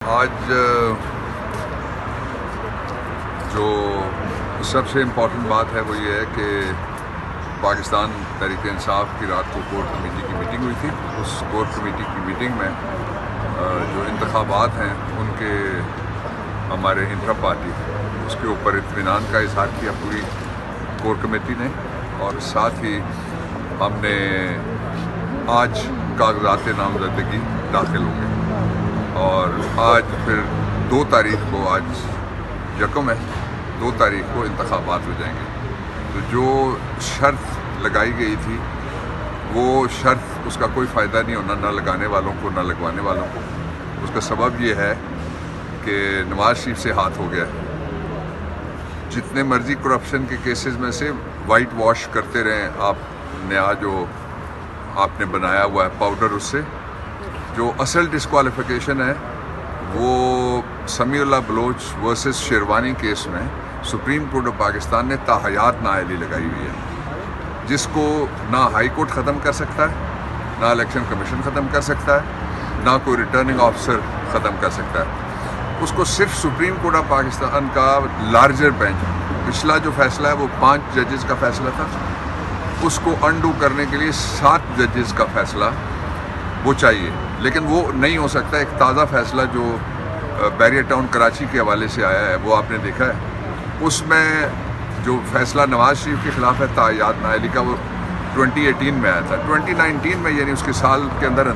آج جو سب سے امپورٹنٹ بات ہے وہ یہ ہے کہ پاکستان تحریک انصاف کی رات کو کور کمیٹی کی میٹنگ ہوئی تھی. اس کور کمیٹی کی میٹنگ میں جو انتخابات ہیں ان کے ہمارے انٹرا پارٹی اس کے اوپر اطمینان کا اظہار کیا پوری کور کمیٹی نے, اور ساتھ ہی ہم نے آج کاغذات نامزدگی داخل ہوں گے, اور آج پھر 2 تاریخ کو, آج یکم ہے, 2 تاریخ کو انتخابات ہو جائیں گے. تو جو شرط لگائی گئی تھی وہ شرط, اس کا کوئی فائدہ نہیں ہونا نہ لگانے والوں کو نہ لگوانے والوں کو. اس کا سبب یہ ہے کہ نواز شریف سے ہاتھ ہو گیا ہے. جتنے مرضی کرپشن کے کیسز میں سے وائٹ واش کرتے رہیں آپ, نیا جو آپ نے بنایا ہوا ہے پاؤڈر, اس سے جو اصل ڈسکوالیفیکیشن ہے وہ سمیع اللہ بلوچ ورسز شیروانی کیس میں سپریم کورٹ آف پاکستان نے تاحیات نااہلی لگائی ہوئی ہے, جس کو نہ ہائی کورٹ ختم کر سکتا ہے, نہ الیکشن کمیشن ختم کر سکتا ہے, نہ کوئی ریٹرننگ آفیسر ختم کر سکتا ہے. اس کو صرف سپریم کورٹ آف پاکستان کا لارجر بینچ, پچھلا جو فیصلہ ہے وہ 5 ججز کا فیصلہ تھا, اس کو انڈو کرنے کے لیے 7 ججز کا فیصلہ وہ چاہیے. لیکن وہ نہیں ہو سکتا. ایک تازہ فیصلہ جو بیریئر ٹاؤن کراچی کے حوالے سے آیا ہے وہ آپ نے دیکھا ہے. اس میں جو فیصلہ نواز شریف کے خلاف ہے تاحیات نااہلی کا, وہ 2018 میں آیا تھا. 2019 میں یعنی اس کے سال کے اندر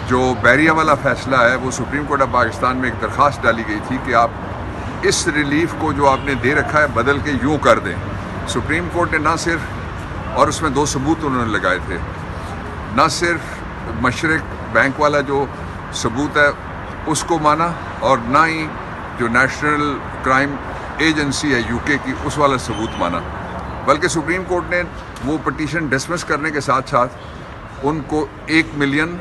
جو بیریہ والا فیصلہ ہے وہ سپریم کورٹ آف پاکستان میں ایک درخواست ڈالی گئی تھی کہ آپ اس ریلیف کو جو آپ نے دے رکھا ہے بدل کے یوں کر دیں. سپریم کورٹ نے نہ صرف, اور اس میں 2 ثبوت انہوں نے لگائے تھے, نہ صرف مشرق بینک والا جو ثبوت ہے اس کو مانا, اور نہ ہی جو نیشنل کرائم ایجنسی ہے UK کی اس والا ثبوت مانا, بلکہ سپریم کورٹ نے وہ پٹیشن ڈسمس کرنے کے ساتھ ساتھ ان کو 1 ملین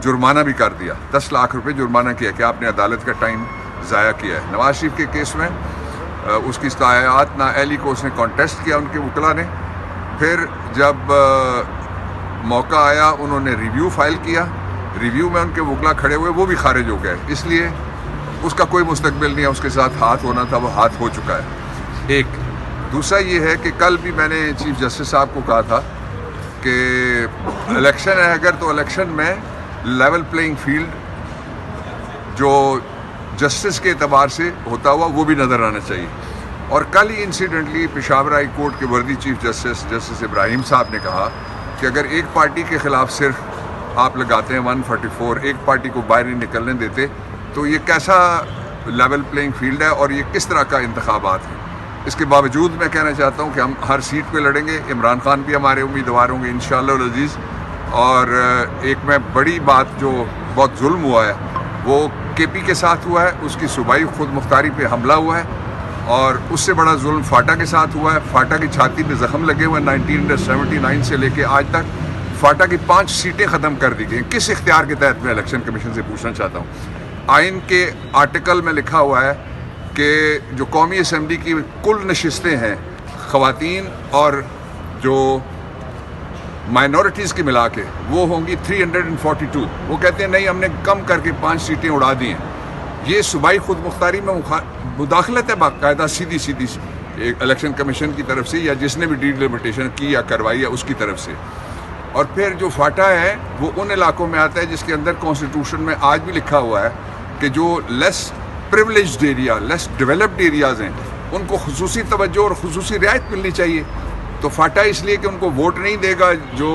جرمانہ بھی کر دیا, 10 لاکھ روپے جرمانہ کیا کہ آپ نے عدالت کا ٹائم ضائع کیا ہے. نواز شریف کے کیس میں اس کی تاحیات نااہلی کو اس نے کانٹیسٹ کیا ان کے وکلا نے. پھر جب موقع آیا انہوں نے ریویو فائل کیا, ریویو میں ان کے وکلا کھڑے ہوئے, وہ بھی خارج ہو گئے. اس لیے اس کا کوئی مستقبل نہیں ہے, اس کے ساتھ ہاتھ ہونا تھا وہ ہاتھ ہو چکا ہے. ایک دوسرا یہ ہے کہ کل بھی میں نے چیف جسٹس صاحب کو کہا تھا کہ الیکشن ہے اگر, تو الیکشن میں لیول پلینگ فیلڈ جو جسٹس کے اعتبار سے ہوتا ہوا وہ بھی نظر آنا چاہیے. اور کل ہی انسیڈنٹلی پشاور ہائی کورٹ کے وردی چیف جسٹس ابراہیم صاحب نے کہا کہ اگر ایک پارٹی کے خلاف صرف آپ لگاتے ہیں 144, ایک پارٹی کو باہر نہیں نکلنے دیتے, تو یہ کیسا لیول پلینگ فیلڈ ہے اور یہ کس طرح کا انتخابات ہیں. اس کے باوجود میں کہنا چاہتا ہوں کہ ہم ہر سیٹ پہ لڑیں گے. عمران خان بھی ہمارے امیدوار ہوں گے انشاءاللہ العزیز. اور ایک میں بڑی بات جو بہت ظلم ہوا ہے وہ KP کے ساتھ ہوا ہے, اس کی صوبائی خود مختاری پہ حملہ ہوا ہے, اور اس سے بڑا ظلم فاٹا کے ساتھ ہوا ہے. فاٹا کی چھاتی پہ زخم لگے ہوئے ہیں 1979 سے لے کے آج تک. فاٹا کی 5 سیٹیں ختم کر دی گئی. کس اختیار کے تحت, میں الیکشن کمیشن سے پوچھنا چاہتا ہوں. آئین کے آرٹیکل میں لکھا ہوا ہے کہ جو قومی اسمبلی کی کل نشستیں ہیں خواتین اور جو مائنورٹیز کی ملا کے وہ ہوں گی 342. وہ کہتے ہیں نہیں ہم نے کم کر کے 5 سیٹیں اڑا دی ہیں. یہ صوبائی خود مختاری میں مداخلت ہے باقاعدہ سیدھی الیکشن کمیشن کی طرف سے, یا جس نے بھی ڈیلیمیٹیشن کی یا کروائی ہے اس کی طرف سے. اور پھر جو فاٹا ہے وہ ان علاقوں میں آتا ہے جس کے اندر کانسٹیٹیوشن میں آج بھی لکھا ہوا ہے کہ جو لیس پریولیجڈ ایریا, لیس ڈیولپڈ ایریاز ہیں ان کو خصوصی توجہ اور خصوصی رعایت ملنی چاہیے. تو فاٹا اس لیے کہ ان کو ووٹ نہیں دے گا جو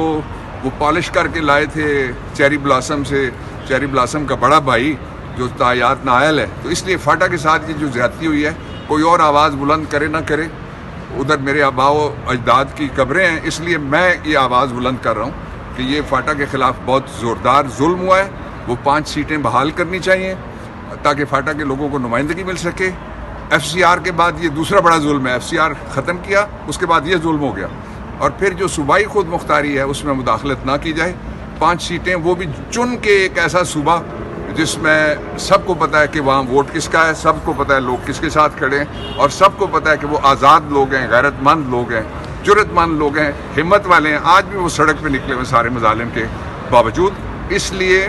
وہ پالش کر کے لائے تھے چیری بلاسم سے, چیری بلاسم کا بڑا بھائی جو تاحیات نااہل ہے. تو اس لیے فاٹا کے ساتھ یہ جو زیادتی ہوئی ہے, کوئی اور آواز بلند کرے نہ کرے, ادھر میرے آباء و اجداد کی قبریں ہیں, اس لیے میں یہ آواز بلند کر رہا ہوں کہ یہ فاٹا کے خلاف بہت زوردار ظلم ہوا ہے. وہ 5 سیٹیں بحال کرنی چاہیے تاکہ فاٹا کے لوگوں کو نمائندگی مل سکے. FCR کے بعد یہ دوسرا بڑا ظلم ہے, FCR ختم کیا اس کے بعد یہ ظلم ہو گیا. اور پھر جو صوبائی خود مختاری ہے اس میں مداخلت نہ کی جائے. 5 سیٹیں وہ بھی چن کے ایک ایسا صوبہ جس میں سب کو پتہ ہے کہ وہاں ووٹ کس کا ہے, سب کو پتہ ہے لوگ کس کے ساتھ کھڑے ہیں, اور سب کو پتہ ہے کہ وہ آزاد لوگ ہیں, غیرت مند لوگ ہیں, جرأت مند لوگ ہیں, ہمت والے ہیں. آج بھی وہ سڑک پہ نکلے ہوئے سارے مظالم کے باوجود. اس لیے